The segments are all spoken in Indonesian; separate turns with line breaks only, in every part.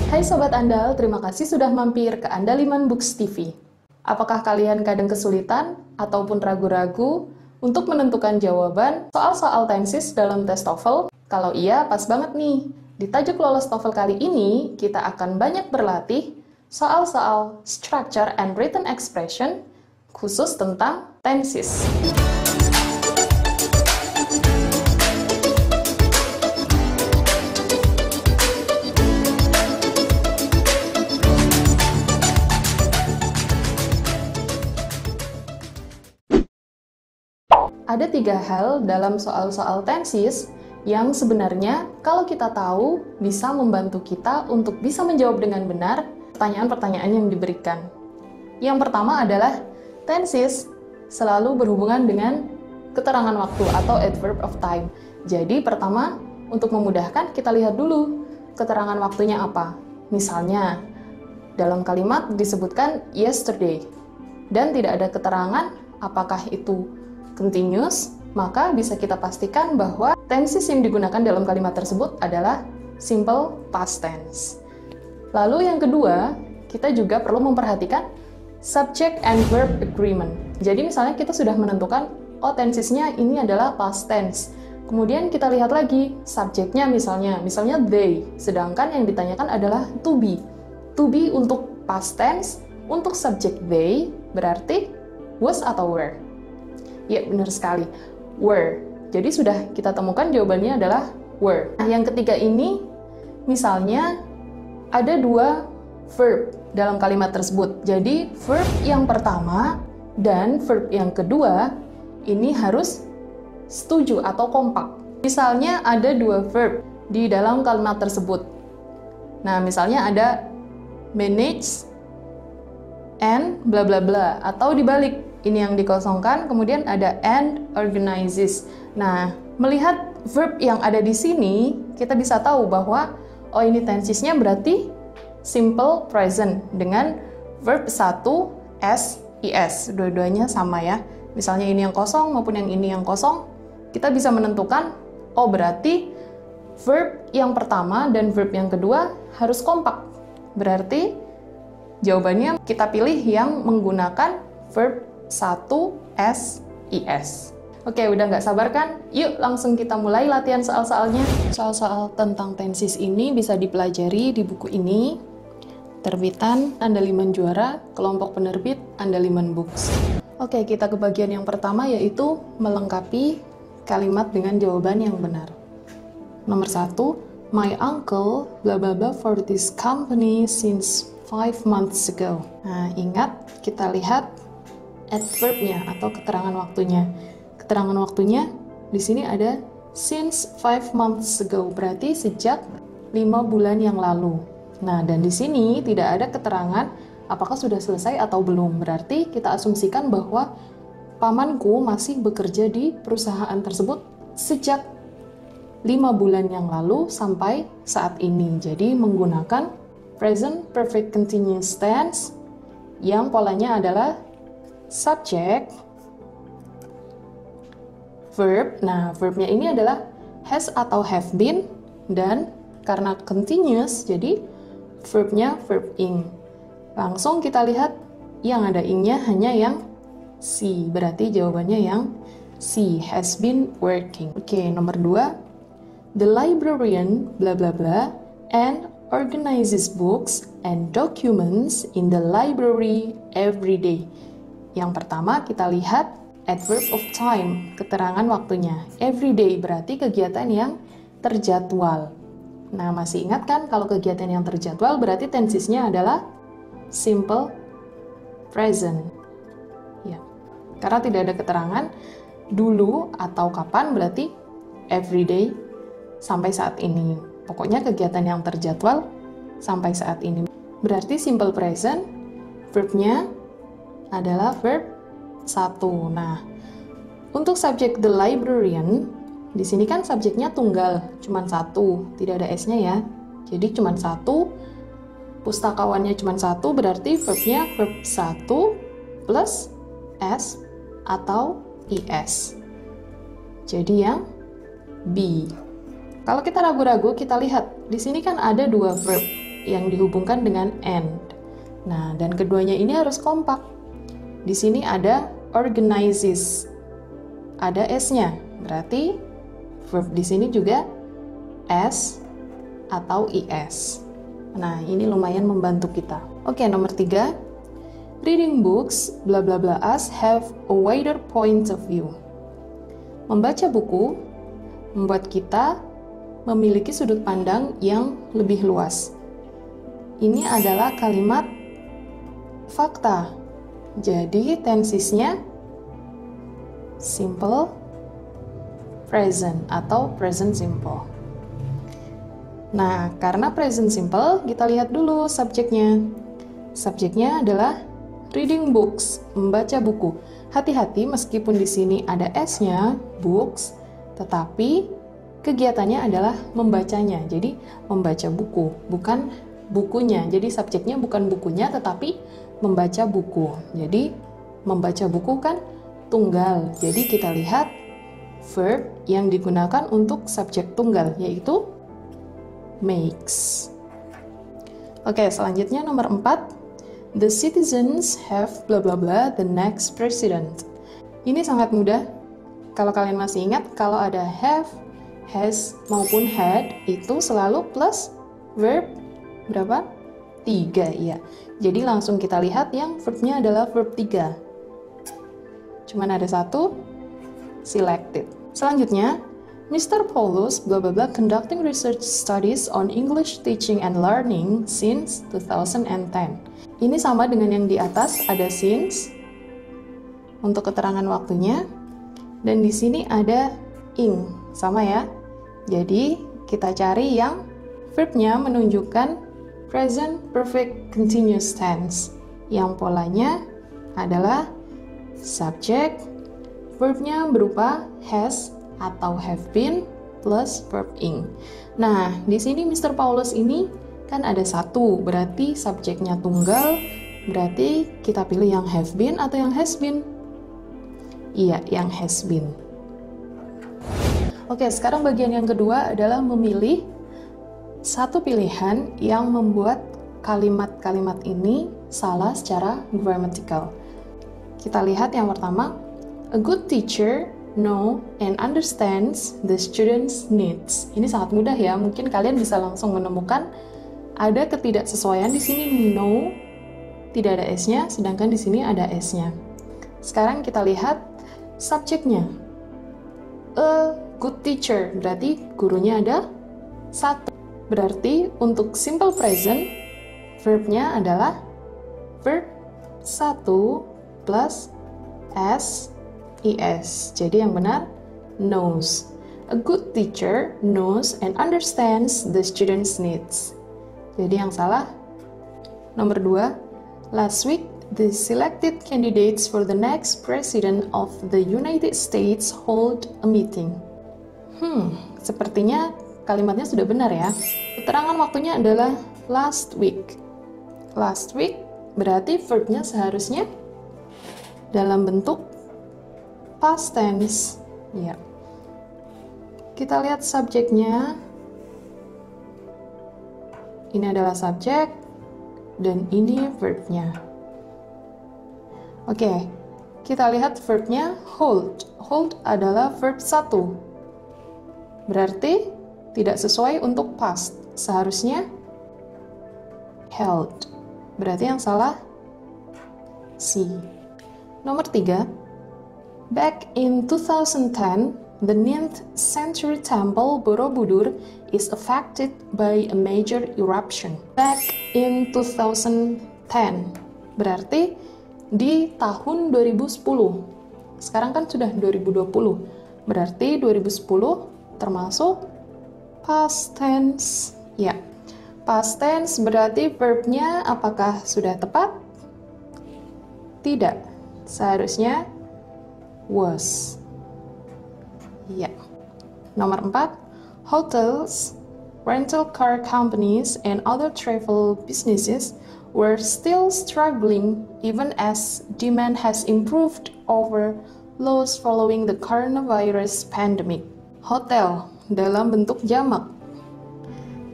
Hai Sobat Andal, terima kasih sudah mampir ke Andaliman Books TV. Apakah kalian kadang kesulitan ataupun ragu-ragu untuk menentukan jawaban soal-soal tenses dalam tes TOEFL? Kalau iya, pas banget nih. Di tajuk lolos TOEFL kali ini, kita akan banyak berlatih soal-soal structure and written expression khusus tentang tenses. Ada 3 hal dalam soal-soal tenses yang sebenarnya kalau kita tahu bisa membantu kita untuk bisa menjawab dengan benar pertanyaan-pertanyaan yang diberikan. Yang pertama adalah tenses selalu berhubungan dengan keterangan waktu atau adverb of time. Jadi pertama, untuk memudahkan kita lihat dulu keterangan waktunya apa. Misalnya, dalam kalimat disebutkan yesterday dan tidak ada keterangan apakah itu continuous, maka bisa kita pastikan bahwa tenses yang digunakan dalam kalimat tersebut adalah simple past tense. Lalu yang kedua, kita juga perlu memperhatikan subject and verb agreement. Jadi misalnya kita sudah menentukan, oh tensesnya ini adalah past tense. Kemudian kita lihat lagi subjeknya misalnya they, sedangkan yang ditanyakan adalah to be. To be untuk past tense, untuk subject they berarti was atau were. Ya, benar sekali. Were. Jadi sudah kita temukan jawabannya adalah were. Nah, yang ketiga ini, misalnya ada 2 verb dalam kalimat tersebut. Jadi, verb yang pertama dan verb yang kedua ini harus setuju atau kompak. Misalnya ada 2 verb di dalam kalimat tersebut. Nah, misalnya ada manage and bla bla bla, atau dibalik. Ini yang dikosongkan, kemudian ada and organizes. Nah, melihat verb yang ada di sini, kita bisa tahu bahwa oh ini tensesnya berarti simple present dengan verb 1 s, is. Dua-duanya sama ya. Misalnya ini yang kosong maupun yang ini yang kosong, kita bisa menentukan oh berarti verb yang pertama dan verb yang kedua harus kompak. Berarti jawabannya kita pilih yang menggunakan verb 1 S, IS. Oke, udah nggak sabar kan? Yuk langsung kita mulai latihan soal-soalnya. Soal-soal tentang tenses ini bisa dipelajari di buku ini, terbitan Andaliman Juara, kelompok penerbit Andaliman Books. Oke, kita ke bagian yang pertama yaitu melengkapi kalimat dengan jawaban yang benar. Nomor 1, my uncle blah blah blah for this company since 5 months ago. Nah, ingat kita lihat adverb-nya atau keterangan waktunya. Keterangan waktunya di sini ada since 5 months ago, berarti sejak 5 bulan yang lalu. Nah, dan di sini tidak ada keterangan apakah sudah selesai atau belum. Berarti kita asumsikan bahwa pamanku masih bekerja di perusahaan tersebut sejak 5 bulan yang lalu sampai saat ini. Jadi menggunakan present perfect continuous tense yang polanya adalah subject, verb. Nah, verbnya ini adalah has atau have been, dan karena continuous, jadi verbnya verb ing. Langsung kita lihat yang ada ing-nya hanya yang C, berarti jawabannya yang C, has been working. Oke, nomor 2, the librarian bla bla bla and organizes books and documents in the library every day. Yang pertama kita lihat adverb of time, keterangan waktunya. Every day berarti kegiatan yang terjadwal. Nah, masih ingat kan kalau kegiatan yang terjadwal berarti tensesnya adalah simple present. Ya. Karena tidak ada keterangan dulu atau kapan, berarti every day sampai saat ini. Pokoknya kegiatan yang terjadwal sampai saat ini. Berarti simple present, verbnya adalah verb 1. Nah, untuk subjek the librarian, di sini kan subjeknya tunggal, cuman 1, tidak ada S-nya ya. Jadi cuman 1, pustakawannya cuman 1, berarti verbnya verb 1 plus S atau IS. Jadi yang B. Kalau kita ragu-ragu, kita lihat di sini kan ada 2 verb. yang dihubungkan dengan and. Nah, dan keduanya ini harus kompak. Di sini ada organizes, ada s-nya, berarti verb di sini juga s atau is. Nah, ini lumayan membantu kita. Oke, nomor 3. Reading books, bla bla bla us have a wider point of view. Membaca buku membuat kita memiliki sudut pandang yang lebih luas. Ini adalah kalimat fakta. Jadi tensisnya simple present atau present simple. Nah, karena present simple, kita lihat dulu subjeknya. Subjeknya adalah reading books, membaca buku. Hati-hati meskipun di sini ada s-nya, books, tetapi kegiatannya adalah membacanya. Jadi membaca buku, bukan bukunya. Jadi subjeknya bukan bukunya, tetapi membaca buku. Jadi membaca buku kan tunggal. Jadi kita lihat verb yang digunakan untuk subjek tunggal, yaitu makes. Oke, selanjutnya nomor 4. The citizens have bla bla bla the next president. Ini sangat mudah. Kalau kalian masih ingat, kalau ada have, has, maupun had, itu selalu plus verb berapa? 3, ya. Jadi langsung kita lihat yang verbnya adalah verb 3. Cuman ada satu, selected. Selanjutnya, Mr. Paulus bla bla bla conducting research studies on English teaching and learning since 2010. Ini sama dengan yang di atas, ada since untuk keterangan waktunya, dan di sini ada ing, sama ya. Jadi kita cari yang verbnya menunjukkan present perfect continuous tense, yang polanya adalah subject, verbnya berupa has atau have been plus verb ing. Nah, di sini Mr. Paulus ini kan ada satu, berarti subjeknya tunggal, berarti kita pilih yang have been atau yang has been? Iya, yang has been. Oke, sekarang bagian yang kedua adalah memilih satu pilihan yang membuat kalimat-kalimat ini salah secara grammatical. Kita lihat yang pertama, a good teacher know and understands the students' needs. Ini sangat mudah ya, mungkin kalian bisa langsung menemukan ada ketidaksesuaian di sini know tidak ada s-nya, sedangkan di sini ada s-nya. Sekarang kita lihat subjeknya. A good teacher, berarti gurunya ada satu. Berarti untuk simple present, verbnya adalah verb 1 plus s, is. Jadi yang benar, knows. A good teacher knows and understands the students' needs. Jadi yang salah, nomor 2, last week, the selected candidates for the next president of the United States hold a meeting. Sepertinya kalimatnya sudah benar ya. Keterangan waktunya adalah last week. Last week berarti verbnya seharusnya dalam bentuk past tense. Ya. Kita lihat subjeknya. Ini adalah subjek dan ini verbnya. Oke, kita lihat verbnya hold. Hold adalah verb 1. Berarti tidak sesuai untuk past. Seharusnya held. Berarti yang salah C. Nomor 3. Back in 2010, the 9th century temple Borobudur is affected by a major eruption. Back in 2010. Berarti di tahun 2010. Sekarang kan sudah 2020. Berarti 2010 termasuk past tense. Ya. Past tense berarti verbnya apakah sudah tepat? Tidak. Seharusnya was. Ya. Nomor 4, hotels, rental car companies, and other travel businesses were still struggling even as demand has improved over lows following the coronavirus pandemic. Hotel dalam bentuk jamak.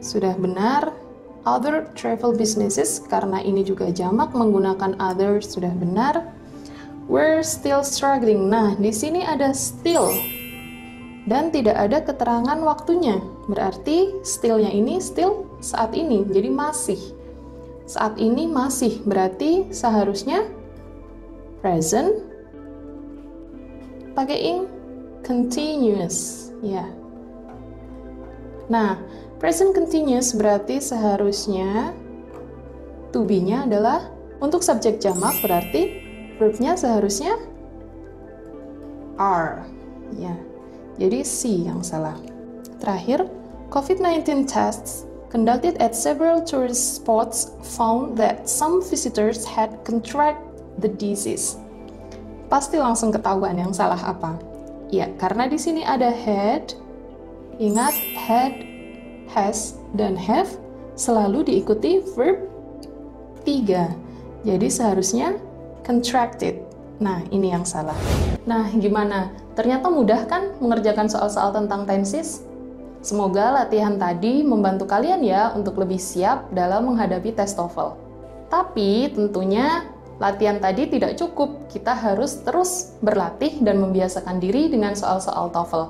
Sudah benar, Other travel businesses, karena ini juga jamak menggunakan other sudah benar. We're still struggling. Nah, di sini ada still. Dan tidak ada keterangan waktunya. Berarti still-nya ini still saat ini, jadi masih. Saat ini masih, berarti seharusnya present pakai ing continuous, ya. Nah, present continuous berarti seharusnya to be-nya adalah untuk subjek jamak, berarti verb-nya seharusnya are, ya. Jadi C yang salah. Terakhir, COVID-19 tests conducted at several tourist spots found that some visitors had contracted the disease. Pasti langsung ketahuan yang salah apa. Ya, karena di sini ada had. Ingat, had, has, dan have selalu diikuti verb 3. Jadi seharusnya contracted. Nah, ini yang salah. Nah, gimana? Ternyata mudah kan mengerjakan soal-soal tentang tenses? Semoga latihan tadi membantu kalian ya untuk lebih siap dalam menghadapi tes TOEFL. Tapi tentunya latihan tadi tidak cukup. Kita harus terus berlatih dan membiasakan diri dengan soal-soal TOEFL.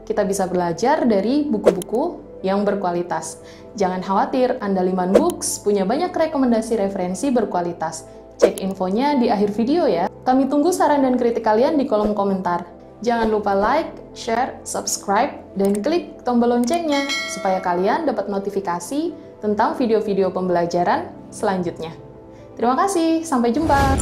Kita bisa belajar dari buku-buku yang berkualitas. Jangan khawatir, Andaliman Books punya banyak rekomendasi referensi berkualitas. Cek infonya di akhir video ya. Kami tunggu saran dan kritik kalian di kolom komentar. Jangan lupa like, share, subscribe, dan klik tombol loncengnya supaya kalian dapat notifikasi tentang video-video pembelajaran selanjutnya. Terima kasih, sampai jumpa!